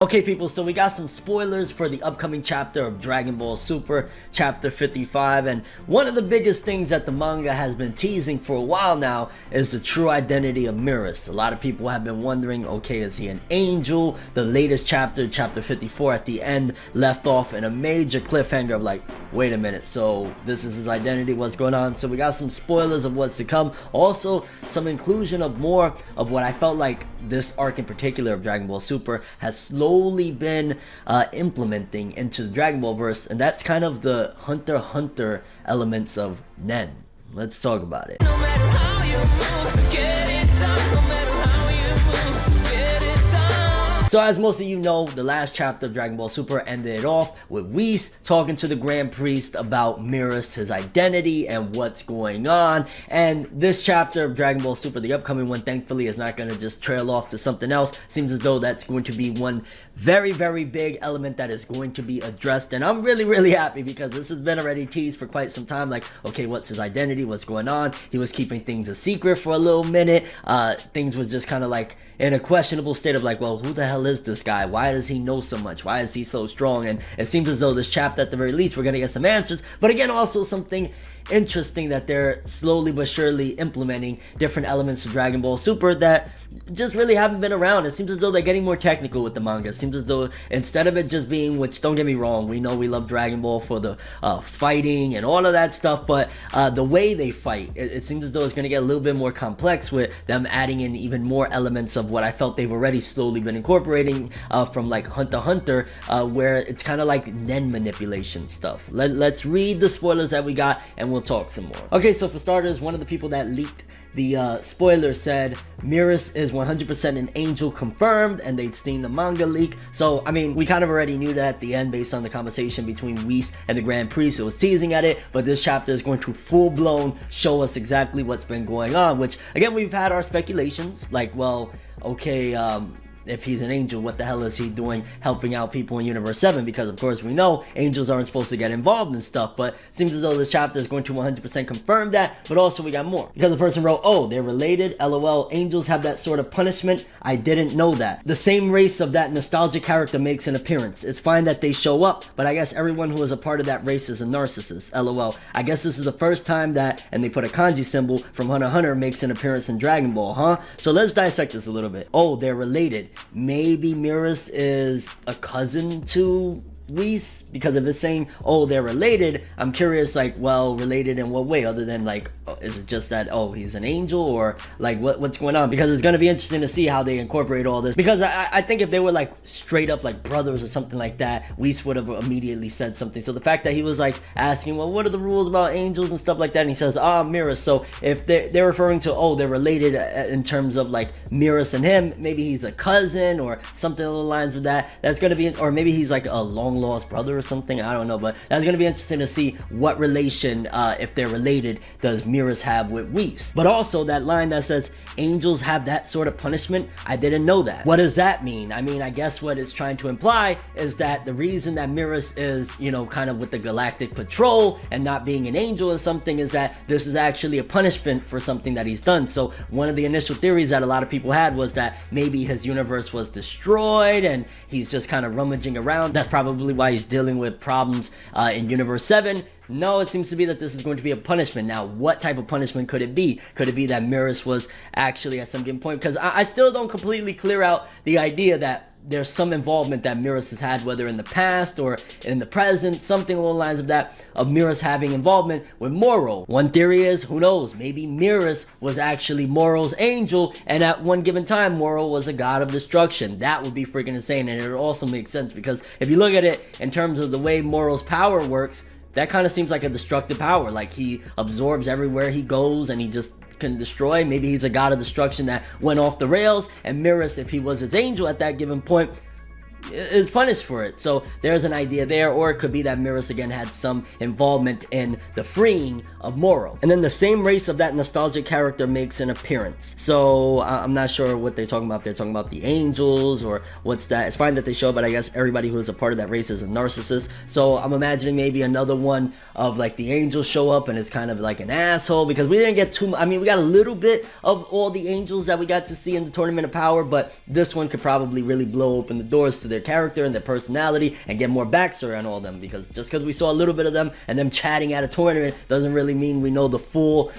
Okay people, so we got some spoilers for the upcoming chapter of Dragon Ball Super, chapter 55, and one of the biggest things that the manga has been teasing for a while now is the true identity of Merus. A lot of people have been wondering, okay, is he an angel? The latest chapter, chapter 54 at the end, left off in a major cliffhanger of like, wait a minute, so this is his identity, what's going on? So we got some spoilers of what's to come, also some inclusion of more of what I felt like this arc in particular of Dragon Ball Super has slowly been implementing into the Dragon Ball verse, and that's kind of the Hunter x Hunter elements of Nen. Let's talk about it. No matter how you move, get it done. No matter how you move, get it done. So as most of you know, the last chapter of Dragon Ball Super ended it off with Whis talking to the Grand Priest about Merus, his identity, and what's going on. And this chapter of Dragon Ball Super, the upcoming one, thankfully is not going to just trail off to something else. Seems as though that's going to be one very big element that is going to be addressed, and I'm really happy because this has been already teased for quite some time. Like, okay, what's his identity, what's going on? He was keeping things a secret for a little minute. Things was just kind of like in a questionable state of like, well, who the hell is this guy? Why does he know so much? Why is he so strong? And it seems as though this chapter, at the very least, we're gonna get some answers. But again, also something interesting that they're slowly but surely implementing different elements of Dragon Ball Super that just really haven't been around. It seems as though they're getting more technical with the manga. It seems as though instead of it just being, which don't get me wrong, we know we love Dragon Ball for the fighting and all of that stuff, but the way they fight, it seems as though it's going to get a little bit more complex with them adding in even more elements of what I felt they've already slowly been incorporating from like Hunter x Hunter, where it's kind of like Nen manipulation stuff. Let's read the spoilers that we got and we'll talk some more. Okay, so for starters, one of the people that leaked the spoiler said Merus is 100% an angel confirmed, and they'd seen the manga leak. So I mean, we kind of already knew that at the end based on the conversation between Whis and the Grand Priest. It was teasing at it, but this chapter is going to full-blown show us exactly what's been going on, which again, we've had our speculations like, well, okay, if he's an angel, what the hell is he doing helping out people in Universe 7? Because of course we know angels aren't supposed to get involved in stuff, but it seems as though this chapter is going to 100% confirm that. But also we got more, because the person wrote, oh, they're related, lol, angels have that sort of punishment, I didn't know that. The same race of that nostalgic character makes an appearance. It's fine that they show up, but I guess everyone who is a part of that race is a narcissist, lol. I guess this is the first time that, and they put a kanji symbol from Hunter x Hunter, makes an appearance in Dragon Ball, huh? So let's dissect this a little bit. Oh, they're related. Maybe Merus is a cousin to Whis, because if it's saying, oh, they're related, I'm curious, like, well, related in what way, other than like, is it just that, oh, he's an angel, or like what's going on? Because it's going to be interesting to see how they incorporate all this, because I think if they were like straight up like brothers or something like that, Whis would have immediately said something. So the fact that he was like asking, well, what are the rules about angels and stuff like that, and he says, Merus, so if they're referring to, oh, they're related in terms of like Merus and him, maybe he's a cousin or something along the lines with that. That's going to be, or maybe he's like a long lost brother or something, I don't know, but that's going to be interesting to see what relation, if they're related, does Merus have with Whis. But also that line that says angels have that sort of punishment, I didn't know that. What does that mean? I mean, I guess what it's trying to imply is that the reason that Merus is, you know, kind of with the Galactic Patrol and not being an angel or something is that this is actually a punishment for something that he's done. So one of the initial theories that a lot of people had was that maybe his universe was destroyed and he's just kind of rummaging around. That's probably why he's dealing with problems in Universe 7. No, it seems to be that this is going to be a punishment. Now, what type of punishment could it be? Could it be that Merus was actually at some given point? Because I still don't completely clear out the idea that there's some involvement that Merus has had, whether in the past or in the present, something along the lines of that, of Merus having involvement with Moro. One theory is, who knows, maybe Merus was actually Moro's angel, and at one given time, Moro was a god of destruction. That would be freaking insane, and it also makes sense, because if you look at it in terms of the way Moro's power works, that kind of seems like a destructive power. Like, he absorbs everywhere he goes and he just can destroy. Maybe he's a god of destruction that went off the rails, and Merus, if he was his angel at that given point, is punished for it. So there's an idea there, or it could be that Merus again had some involvement in the freeing of Moro. And then the same race of that nostalgic character makes an appearance. So I'm not sure what they're talking about. If they're talking about the angels or what's that. It's fine that they show, but I guess everybody who is a part of that race is a narcissist. So I'm imagining maybe another one of like the angels show up and it's kind of like an asshole, because we didn't get too, I mean, we got a little bit of all the angels that we got to see in the Tournament of Power, but this one could probably really blow open the doors to their their character and their personality and get more backstory on all of them, because just because we saw a little bit of them and them chatting at a tournament doesn't really mean we know the full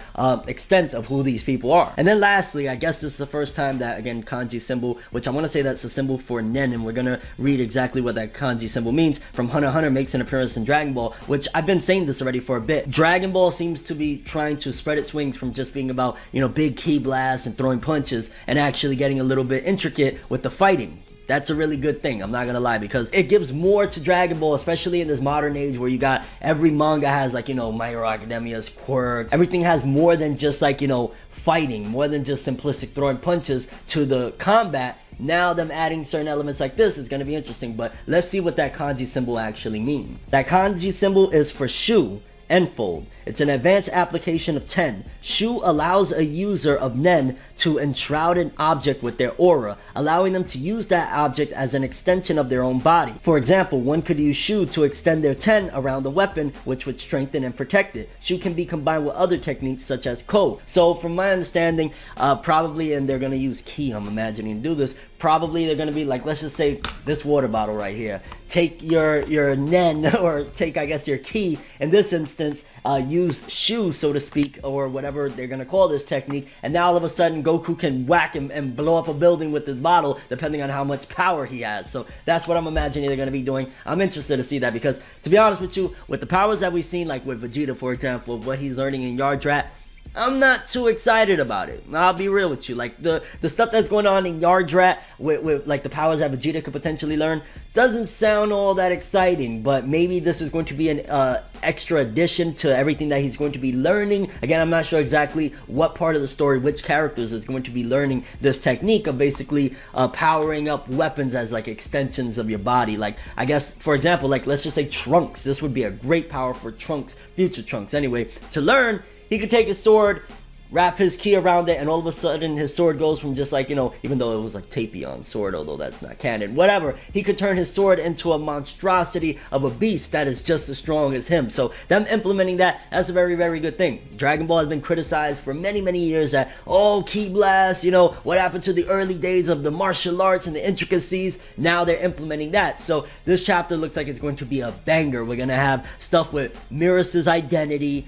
extent of who these people are. And then lastly, I guess this is the first time that, again, kanji symbol, which I want to say that's a symbol for Nen, and we're gonna read exactly what that kanji symbol means, from Hunter x Hunter, makes an appearance in Dragon Ball, which I've been saying this already for a bit. Dragon Ball seems to be trying to spread its wings from just being about, you know, big ki blasts and throwing punches, and actually getting a little bit intricate with the fighting. That's a really good thing, I'm not gonna lie, because it gives more to Dragon Ball, especially in this modern age where you got every manga has, like, you know, My Hero Academia's quirks. Everything has more than just, like, you know, fighting, more than just simplistic throwing punches to the combat. Now them adding certain elements like this is going to be interesting, but let's see what that kanji symbol actually means. That kanji symbol is for Shu, Enfold. It's an advanced application of Ten. Shu allows a user of Nen to enshroud an object with their aura, allowing them to use that object as an extension of their own body. For example, one could use Shu to extend their Ten around a weapon, which would strengthen and protect it. Shu can be combined with other techniques such as Ko. So from my understanding, probably, and they're going to use Ki, I'm imagining to do this, probably they're going to be like, let's just say this water bottle right here. Take your Nen, or take, I guess, your Ki, in this instance, use Shu, so to speak, or whatever they're gonna call this technique, and now all of a sudden Goku can whack him and blow up a building with this bottle, depending on how much power he has. So that's what I'm imagining they're gonna be doing. I'm interested to see that, because to be honest with you, with the powers that we've seen, like with Vegeta, for example, what he's learning in Yardrat, I'm not too excited about it. I'll be real with you. Like the stuff that's going on in Yardrat with like the powers that Vegeta could potentially learn doesn't sound all that exciting, but maybe this is going to be an extra addition to everything that he's going to be learning. Again, I'm not sure exactly what part of the story, which characters is going to be learning this technique of basically powering up weapons as like extensions of your body. Like, I guess, for example, like let's just say Trunks. This would be a great power for Trunks, future Trunks anyway, to learn. He could take his sword, wrap his ki around it, and all of a sudden his sword goes from just like, you know, even though it was like Tapion sword, although that's not canon, whatever, he could turn his sword into a monstrosity of a beast that is just as strong as him. So them implementing that, that's a very, very good thing. Dragon Ball has been criticized for many, many years that, oh, ki blast, you know, what happened to the early days of the martial arts and the intricacies? Now they're implementing that. So this chapter looks like it's going to be a banger. We're gonna have stuff with Merus' identity,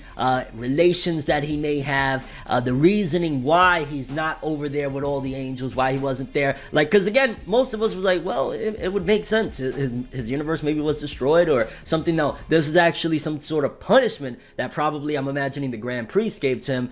relations that he may have, the reasoning why he's not over there with all the angels, why he wasn't there. Like, because again, most of us was like, well, it would make sense. His universe maybe was destroyed or something. No, this is actually some sort of punishment that probably, I'm imagining, the Grand Priest gave to him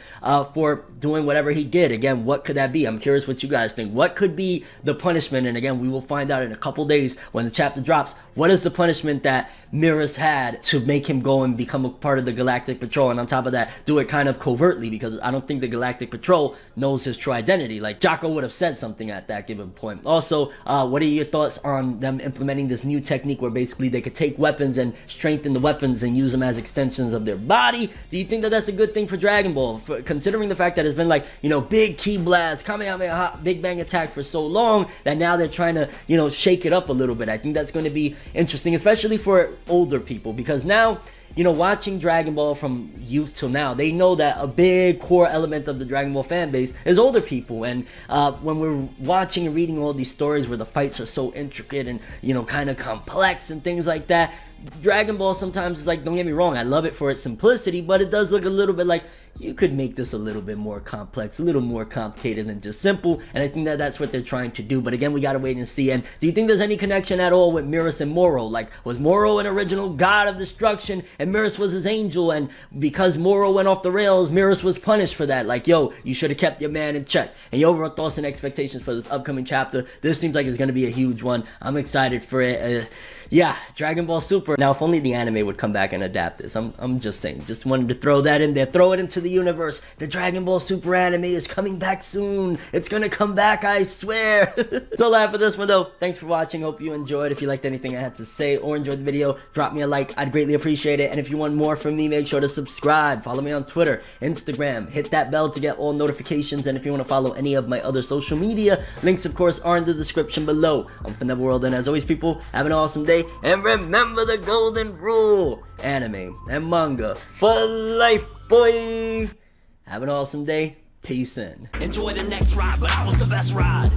for doing whatever he did. Again, what could that be? I'm curious what you guys think. What could be the punishment? And again, we will find out in a couple days when the chapter drops. What is the punishment that Merus had to make him go and become a part of the Galactic Patrol, and on top of that, do it kind of covertly, because I don't think the Galactic Patrol knows his true identity. Like, Jocko would have said something at that given point. Also, what are your thoughts on them implementing this new technique where basically they could take weapons and strengthen the weapons and use them as extensions of their body? Do you think that that's a good thing for Dragon Ball, considering the fact that it's been like, you know, big ki blast, Kamehameha, Big Bang attack for so long that now they're trying to, you know, shake it up a little bit? I think that's going to be interesting, especially for older people, because now, you know, watching Dragon Ball from youth till now, they know that a big core element of the Dragon Ball fan base is older people. And when we're watching and reading all these stories where the fights are so intricate and, you know, kind of complex and things like that, Dragon Ball sometimes is like, don't get me wrong, I love it for its simplicity, but it does look a little bit like you could make this a little bit more complex, a little more complicated than just simple, and I think that that's what they're trying to do. But again, we gotta wait and see. And do you think there's any connection at all with Merus and Moro? Like, was Moro an original god of destruction and Merus was his angel, and because Moro went off the rails, Merus was punished for that? Like, yo, you should have kept your man in check. And your overall thoughts and expectations for this upcoming chapter? This seems like it's gonna be a huge one. I'm excited for it. Yeah, Dragon Ball Super. Now, if only the anime would come back and adapt this. I'm just saying. Just wanted to throw that in there. Throw it into the universe. The Dragon Ball Super anime is coming back soon. It's gonna come back, I swear. That's all I have for this one, though. Thanks for watching. Hope you enjoyed. If you liked anything I had to say or enjoyed the video, drop me a like. I'd greatly appreciate it. And if you want more from me, make sure to subscribe. Follow me on Twitter, Instagram. Hit that bell to get all notifications. And if you want to follow any of my other social media, links, of course, are in the description below. I'm ForneverWorld, and as always, people, have an awesome day. And remember the golden rule: anime and manga for life, boy. Have an awesome day. Peace in. Enjoy the next ride, but I was the best ride.